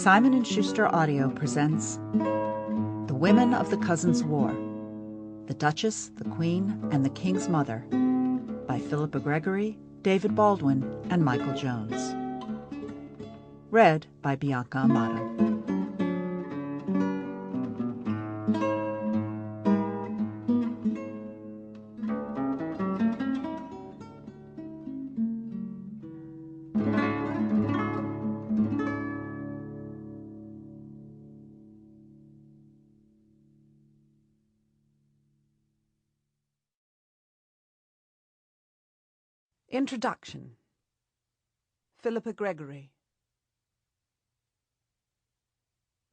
Simon & Schuster Audio presents The Women of the Cousins' War, The Duchess, the Queen, and the King's Mother by Philippa Gregory, David Baldwin, and Michael Jones. Read by Bianca Amato. Introduction. Philippa Gregory.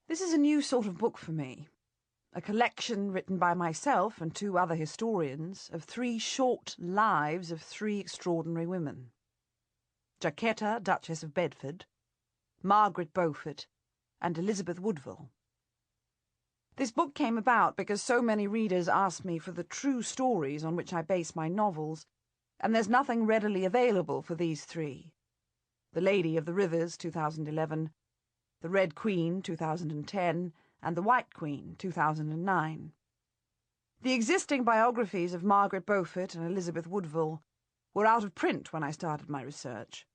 This is a new sort of book for me, a collection written by myself and two other historians of three short lives of three extraordinary women: Jacquetta, Duchess of Bedford, Margaret Beaufort, and Elizabeth Woodville. This book came about because so many readers asked me for the true stories on which I base my novels, and there's nothing readily available for these three: The Lady of the Rivers, 2011, The Red Queen, 2010, and The White Queen, 2009. The existing biographies of Margaret Beaufort and Elizabeth Woodville were out of print when I started my research,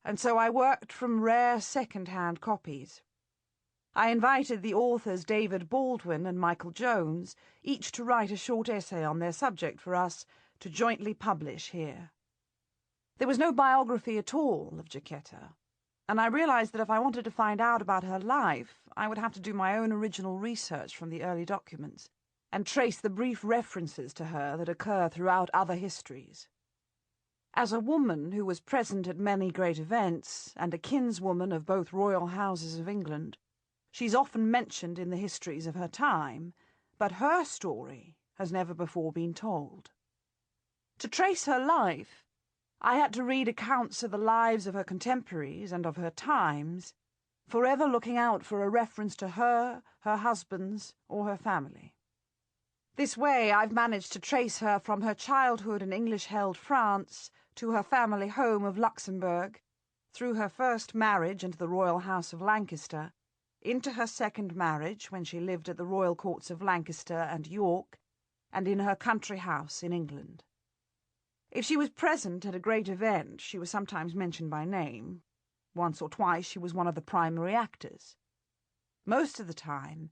and so I worked from rare second-hand copies. I invited the authors David Baldwin and Michael Jones, each to write a short essay on their subject for us to jointly publish here. There was no biography at all of Jacquetta, and I realized that if I wanted to find out about her life, I would have to do my own original research from the early documents and trace the brief references to her that occur throughout other histories. As a woman who was present at many great events and a kinswoman of both royal houses of England, she's often mentioned in the histories of her time, but her story has never before been told. To trace her life, I had to read accounts of the lives of her contemporaries and of her times, forever looking out for a reference to her, her husbands, or her family. This way I've managed to trace her from her childhood in English-held France to her family home of Luxembourg, through her first marriage into the royal house of Lancaster, into her second marriage when she lived at the royal courts of Lancaster and York, and in her country house in England. If she was present at a great event, she was sometimes mentioned by name. Once or twice she was one of the primary actors. Most of the time,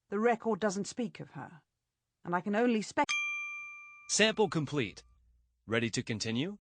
the record doesn't speak of her, and I can only speculate. Sample complete. Ready to continue?